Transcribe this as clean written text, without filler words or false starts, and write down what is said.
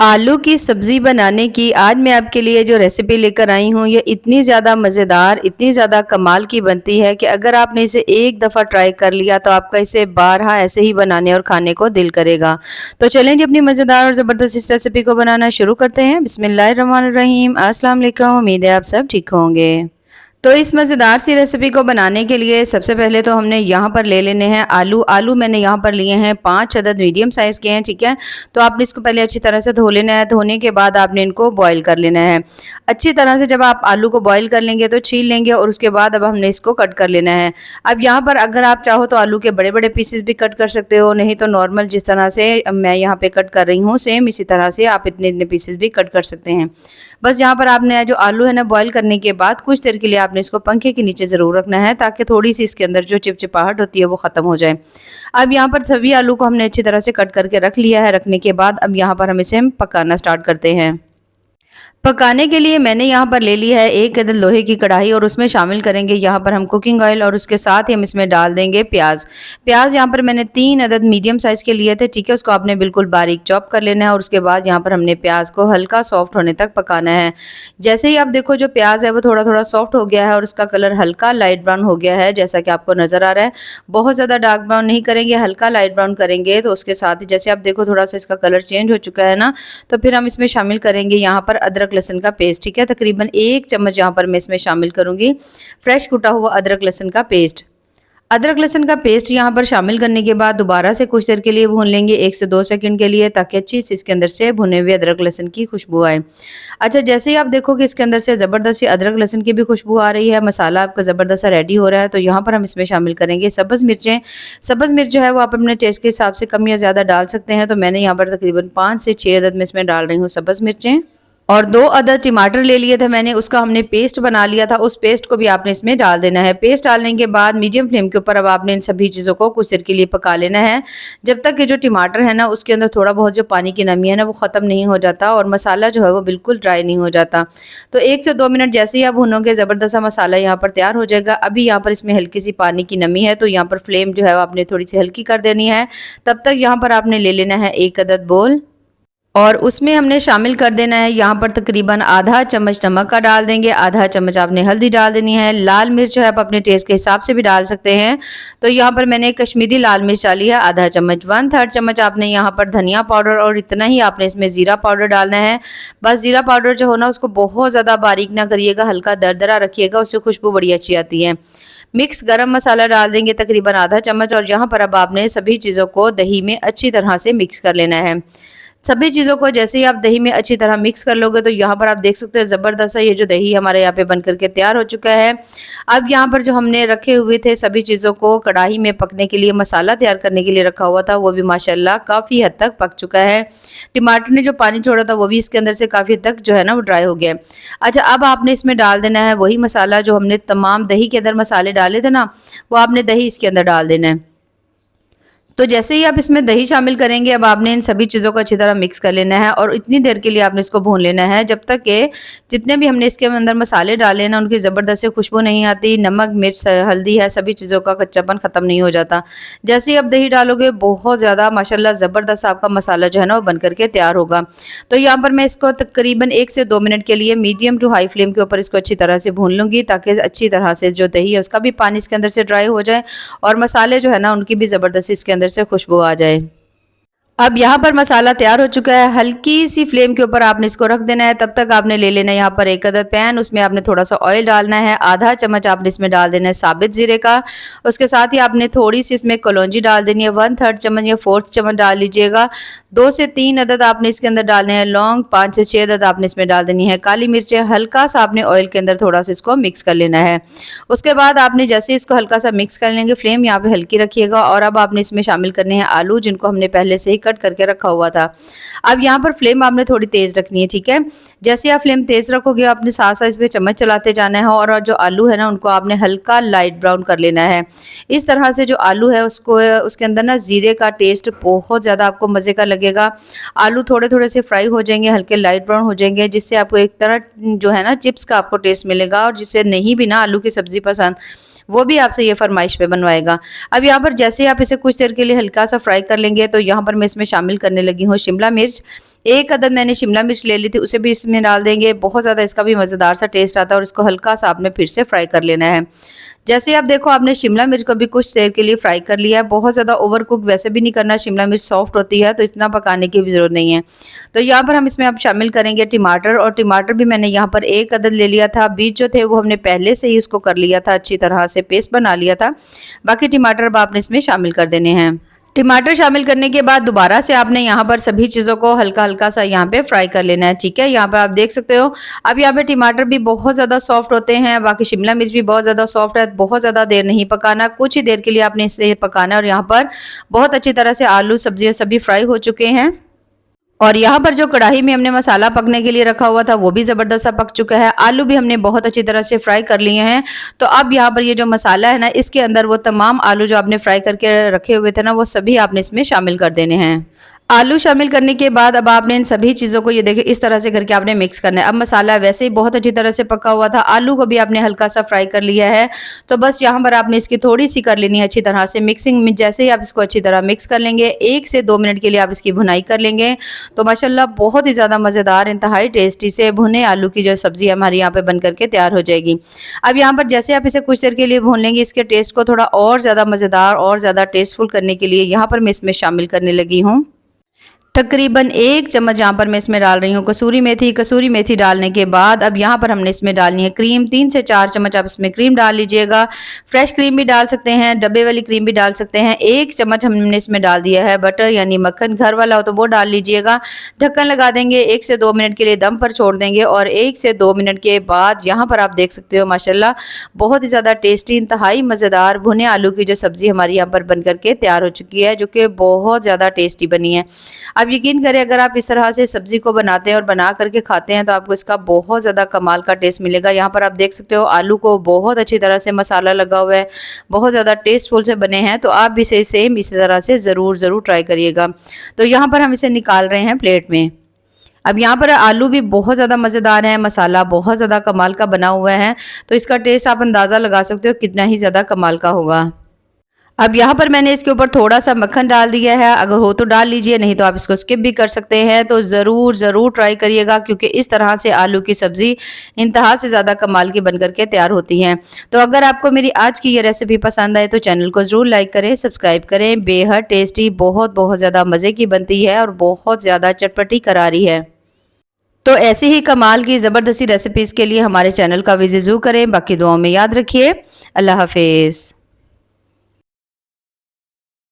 आलू की सब्ज़ी बनाने की आज मैं आपके लिए जो रेसिपी लेकर आई हूँ, ये इतनी ज़्यादा मज़ेदार, इतनी ज़्यादा कमाल की बनती है कि अगर आपने इसे एक दफ़ा ट्राई कर लिया तो आपका इसे बारहा ऐसे ही बनाने और खाने को दिल करेगा। तो चलें जी अपनी मज़ेदार और ज़बरदस्त इस रेसिपी को बनाना शुरू करते हैं। बिस्मिल्लाहिर्रहमानिर्रहीम। अस्सलाम वालेकुम। उम्मीद है आप सब ठीक होंगे। तो इस मज़ेदार सी रेसिपी को बनाने के लिए सबसे पहले तो हमने यहाँ पर ले लेने हैं आलू। आलू मैंने यहाँ पर लिए हैं 5 अदद मीडियम साइज़ के हैं, ठीक है। तो आपने इसको पहले अच्छी तरह से धो लेना है। धोने के बाद आपने इनको बॉईल कर लेना है अच्छी तरह से। जब आप आलू को बॉईल कर लेंगे तो छील लेंगे और उसके बाद अब हमने इसको कट कर लेना है। अब यहाँ पर अगर आप चाहो तो आलू के बड़े बड़े पीसेस भी कट कर सकते हो, नहीं तो नॉर्मल जिस तरह से मैं यहाँ पे कट कर रही हूँ सेम इसी तरह से आप इतने इतने पीसेस भी कट कर सकते हैं। बस यहाँ पर आपने जो आलू है ना बॉईल करने के बाद कुछ देर के लिए आपने इसको पंखे के नीचे ज़रूर रखना है ताकि थोड़ी सी इसके अंदर जो चिपचिपाहट होती है वो ख़त्म हो जाए। अब यहाँ पर सभी आलू को हमने अच्छी तरह से कट करके रख लिया है। रखने के बाद अब यहाँ पर हम इसे पकाना स्टार्ट करते हैं। पकाने के लिए मैंने यहाँ पर ले ली है 1 अदद लोहे की कढ़ाई और उसमें शामिल करेंगे यहाँ पर हम कुकिंग ऑयल और उसके साथ ही हम इसमें डाल देंगे प्याज। प्याज यहाँ पर मैंने 3 अदद मीडियम साइज़ के लिए थे, ठीक है। उसको आपने बिल्कुल बारीक चॉप कर लेना है और उसके बाद यहाँ पर हमने प्याज को हल्का सॉफ्ट होने तक पकाना है। जैसे ही आप देखो जो प्याज है वो थोड़ा थोड़ा सॉफ्ट हो गया है और उसका कलर हल्का लाइट ब्राउन हो गया है, जैसा कि आपको नज़र आ रहा है। बहुत ज़्यादा डार्क ब्राउन नहीं करेंगे, हल्का लाइट ब्राउन करेंगे। तो उसके साथ ही जैसे आप देखो थोड़ा सा इसका कलर चेंज हो चुका है ना, तो फिर हम इसमें शामिल करेंगे यहाँ पर अदरक लहसुन का पेस्ट, ठीक है। तकरीबन 1 चम्मच यहाँ पर मैं इसमें शामिल करूंगी फ्रेश कुटा हुआ अदरक लहसुन का पेस्ट। अदरक लहसुन का पेस्ट यहाँ पर शामिल करने के बाद दोबारा से कुछ देर के लिए भून लेंगे 1 से 2 सेकंड के लिए, ताकि अच्छी सी इसके अंदर से भुने हुए अदरक लहसुन की खुशबू आए। अच्छा, जैसे ही आप देखो कि इसके अंदर से ज़बरदस्त सी अदरक लहसुन की भी खुशबू आ रही है, मसाला आपका ज़बरदस्त सा रेडी हो रहा है, तो यहाँ पर हम इसमें शामिल करेंगे सब्ज़ मिर्चें। सब्ज़ मिर्च जो है वो आप अपने टेस्ट के हिसाब से कम या ज़्यादा डाल सकते हैं। तो मैंने यहाँ पर तकरीबन 5 से 6 अदद में इसमें डाल रही हूँ सब्ज़ मिर्चें। और 2 अदद टमाटर ले लिए थे मैंने, उसका हमने पेस्ट बना लिया था, उस पेस्ट को भी आपने इसमें डाल देना है। पेस्ट डालने के बाद मीडियम फ्लेम के ऊपर अब आपने इन सभी चीज़ों को कुछ देर के लिए पका लेना है, जब तक कि जो टमाटर है ना उसके अंदर थोड़ा बहुत जो पानी की नमी है ना वो ख़त्म नहीं हो जाता और मसाला जो है वो बिल्कुल ड्राई नहीं हो जाता। तो 1 से 2 मिनट जैसे ही आप भूनोगे ज़बरदस्त सा मसाला यहाँ पर तैयार हो जाएगा। अभी यहाँ पर इसमें हल्की सी पानी की नमी है, तो यहाँ पर फ्लेम जो है वो आपने थोड़ी सी हल्की कर देनी है। तब तक यहाँ पर आपने ले लेना है 1 अदद बोल और उसमें हमने शामिल कर देना है यहाँ पर तकरीबन आधा चम्मच नमक का डाल देंगे, आधा चम्मच आपने हल्दी डाल देनी है। लाल मिर्च जो है आप अपने टेस्ट के हिसाब से भी डाल सकते हैं। तो यहाँ पर मैंने कश्मीरी लाल मिर्च डाली है आधा चम्मच। 1/3 चम्मच आपने यहाँ पर धनिया पाउडर और इतना ही आपने इसमें ज़ीरा पाउडर डालना है। बस ज़ीरा पाउडर जो हो ना उसको बहुत ज़्यादा बारीक ना करिएगा, हल्का दरदरा रखिएगा, उससे खुशबू बड़ी अच्छी आती है। मिक्स गरम मसाला डाल देंगे तकरीबन आधा चम्मच और यहाँ पर अब आपने सभी चीज़ों को दही में अच्छी तरह से मिक्स कर लेना है। सभी चीज़ों को जैसे ही आप दही में अच्छी तरह मिक्स कर लोगे तो यहाँ पर आप देख सकते हो ज़बरदस्त सा ये जो दही हमारे यहाँ पे बन करके तैयार हो चुका है। अब यहाँ पर जो हमने रखे हुए थे सभी चीज़ों को कढ़ाई में पकने के लिए, मसाला तैयार करने के लिए रखा हुआ था, वो भी माशाल्लाह काफ़ी हद तक पक चुका है। टमाटर ने जो पानी छोड़ा था वो भी इसके अंदर से काफ़ी हद तक जो है ना वो ड्राई हो गया। अच्छा, अब आपने इसमें डाल देना है वही मसाला जो हमने तमाम दही के अंदर मसाले डाले थे ना, वो आपने दही इसके अंदर डाल देना है। तो जैसे ही आप इसमें दही शामिल करेंगे अब आपने इन सभी चीज़ों को अच्छी तरह मिक्स कर लेना है और इतनी देर के लिए आपने इसको भून लेना है जब तक कि जितने भी हमने इसके अंदर मसाले डाले हैं ना उनकी ज़बरदस्त खुशबू नहीं आती, नमक मिर्च हल्दी है सभी चीज़ों का कच्चापन ख़त्म नहीं हो जाता। जैसे ही आप दही डालोगे बहुत ज़्यादा माशाल्लाह ज़बरदस्त आपका मसाला जो है ना वो बन करके तैयार होगा। तो यहाँ पर मैं इसको तकरीबन 1 से 2 मिनट के लिए मीडियम टू हाई फ्लेम के ऊपर इसको अच्छी तरह से भून लूँगी, ताकि अच्छी तरह से जो दही है उसका भी पानी इसके अंदर से ड्राई हो जाए और मसाले जो है ना उनकी भी ज़बरदस्ती इसके अंदर से खुशबू आ जाए। अब यहाँ पर मसाला तैयार हो चुका है, हल्की सी फ्लेम के ऊपर आपने इसको रख देना है। तब तक आपने ले लेना है यहाँ पर 1 अदद पैन, उसमें आपने थोड़ा सा ऑयल डालना है, आधा चम्मच आपने इसमें डाल देना है साबित ज़ीरे का। उसके साथ ही आपने थोड़ी सी इसमें कलौंजी डाल देनी है, 1/3 चम्मच या 4th चम्मच डाल लीजिएगा। 2 से 3 अदद आपने इसके अंदर डालने हैं लौंग, 5 से 6 अदद आपने इसमें डाल देनी है काली मिर्चें। हल्का सा आपने ऑयल के अंदर थोड़ा सा इसको मिक्स कर लेना है। उसके बाद आपने जैसे इसको हल्का सा मिक्स कर लेंगे, फ्लेम यहाँ पे हल्की रखिएगा और अब आपने इसमें शामिल करने हैं आलू, जिनको हमने पहले से ही कट करके रखा हुआ था। अब यहाँ पर फ्लेम आपने थोड़ी तेज रखनी है, ठीक है। जैसे आप फ्लेम तेज रखोगे आपने साथ साथ इसमें चम्मच चलाते जाना है और जो आलू है ना उनको आपने हल्का लाइट ब्राउन कर लेना है। इस तरह से जो आलू है उसको उसके अंदर ना जीरे का टेस्ट बहुत ज़्यादा आपको मज़े का लगेगा। आलू थोड़े थोड़े से फ्राई हो जाएंगे, हल्के लाइट ब्राउन हो जाएंगे, जिससे आपको एक तरह जो है ना चिप्स का आपको टेस्ट मिलेगा। और जिससे नहीं भी ना आलू की सब्ज़ी पसंद वो भी आपसे ये फरमाइश पे बनवाएगा। अब यहाँ पर जैसे आप इसे कुछ देर के लिए हल्का सा फ्राई कर लेंगे तो यहाँ पर मैं इसमें इसमें शामिल करने लगी हूँ शिमला मिर्च। 1 अदद मैंने शिमला मिर्च ले ली थी, उसे भी इसमें डाल देंगे। बहुत ज़्यादा इसका भी मज़ेदार सा टेस्ट आता है और इसको हल्का सा आपने फिर से फ्राई कर लेना है। जैसे आप देखो, आपने शिमला मिर्च को भी कुछ देर के लिए फ्राई कर लिया है। बहुत ज़्यादा ओवर कुक वैसे भी नहीं करना, शिमला मिर्च सॉफ्ट होती है तो इतना पकाने की भी ज़रूरत नहीं है। तो यहाँ पर हम इसमें अब शामिल करेंगे टमाटर, और टमाटर भी मैंने यहाँ पर 1 अदद ले लिया था। बीज जो थे वो हमने पहले से ही उसको कर लिया था, अच्छी तरह से पेस्ट बना लिया था। बाकी टमाटर अब आपने इसमें शामिल कर देने हैं। टमाटर शामिल करने के बाद दोबारा से आपने यहाँ पर सभी चीज़ों को हल्का हल्का सा यहाँ पे फ्राई कर लेना है, ठीक है। यहाँ पर आप देख सकते हो अब यहाँ पे टमाटर भी बहुत ज़्यादा सॉफ्ट होते हैं, बाकी शिमला मिर्च भी बहुत ज़्यादा सॉफ्ट है। बहुत ज़्यादा देर नहीं पकाना, कुछ ही देर के लिए आपने इसे पकाना है। और यहाँ पर बहुत अच्छी तरह से आलू सब्जियाँ सभी फ्राई हो चुके हैं। और यहाँ पर जो कढ़ाई में हमने मसाला पकने के लिए रखा हुआ था वो भी ज़बरदस्त सा पक चुका है। आलू भी हमने बहुत अच्छी तरह से फ्राई कर लिए हैं। तो अब यहाँ पर ये जो मसाला है ना, इसके अंदर वो तमाम आलू जो आपने फ्राई करके रखे हुए थे ना, वो सभी आपने इसमें शामिल कर देने हैं। आलू शामिल करने के बाद अब आपने इन सभी चीज़ों को ये देखिए इस तरह से करके आपने मिक्स करना है। अब मसाला वैसे ही बहुत अच्छी तरह से पका हुआ था, आलू को भी आपने हल्का सा फ्राई कर लिया है। तो बस यहाँ पर आपने इसकी थोड़ी सी कर लेनी है अच्छी तरह से मिक्सिंग में। जैसे ही आप इसको अच्छी तरह मिक्स कर लेंगे, 1 से 2 मिनट के लिए आप इसकी भुनाई कर लेंगे, तो माशाल्लाह बहुत ही ज़्यादा मज़ेदार, इंतहाई टेस्टी से भुने आलू की जो सब्ज़ी हमारी यहाँ पर बन करके तैयार हो जाएगी। अब यहाँ पर जैसे आप इसे कुछ देर के लिए भून लेंगे, इसके टेस्ट को थोड़ा और ज़्यादा मज़ेदार और ज़्यादा टेस्टफुल करने के लिए यहाँ पर मैं इसमें शामिल करने लगी हूँ तकरीबन 1 चम्मच। यहाँ पर मैं इसमें डाल रही हूँ कसूरी मेथी। कसूरी मेथी डालने के बाद अब यहाँ पर हमने इसमें डालनी है क्रीम। 3 से 4 चम्मच आप इसमें क्रीम डाल लीजिएगा। फ्रेश क्रीम भी डाल सकते हैं, डब्बे वाली क्रीम भी डाल सकते हैं। 1 चम्मच हमने इसमें डाल दिया है बटर यानी मक्खन, घर वाला हो तो वो डाल लीजिएगा। ढक्कन लगा देंगे, 1 से 2 मिनट के लिए दम पर छोड़ देंगे। और 1 से 2 मिनट के बाद यहाँ पर आप देख सकते हो माशाल्लाह बहुत ही ज़्यादा टेस्टी, इंतहाई मज़ेदार भुने आलू की जो सब्ज़ी हमारी यहाँ पर बन करके तैयार हो चुकी है, जो कि बहुत ज़्यादा टेस्टी बनी है। अब यकीन करें, अगर आप इस तरह से सब्जी को बनाते हैं और बना करके खाते हैं तो आपको इसका बहुत ज़्यादा कमाल का टेस्ट मिलेगा। यहाँ पर आप देख सकते हो आलू को बहुत अच्छी तरह से मसाला लगा हुआ है, बहुत ज़्यादा टेस्टफुल से बने हैं। तो आप भी इसे सेम इसी तरह से ज़रूर ट्राई करिएगा। तो यहाँ पर हम इसे निकाल रहे हैं प्लेट में। अब यहाँ पर आलू भी बहुत ज़्यादा मज़ेदार है, मसाला बहुत ज़्यादा कमाल का बना हुआ है, तो इसका टेस्ट आप अंदाज़ा लगा सकते हो कितना ही ज़्यादा कमाल का होगा। अब यहाँ पर मैंने इसके ऊपर थोड़ा सा मक्खन डाल दिया है, अगर हो तो डाल लीजिए, नहीं तो आप इसको स्किप भी कर सकते हैं। तो ज़रूर ट्राई करिएगा, क्योंकि इस तरह से आलू की सब्ज़ी इंतहा से ज़्यादा कमाल की बन करके तैयार होती हैं। तो अगर आपको मेरी आज की ये रेसिपी पसंद आए तो चैनल को ज़रूर लाइक करें, सब्सक्राइब करें। बेहद टेस्टी, बहुत ज़्यादा मज़े की बनती है और बहुत ज़्यादा चटपटी करारी है। तो ऐसी ही कमाल की ज़बरदस्ती रेसिपीज़ के लिए हमारे चैनल का विजिट ज़रूर करें। बाकी दुआओं में याद रखिए। अल्लाह हाफिज़।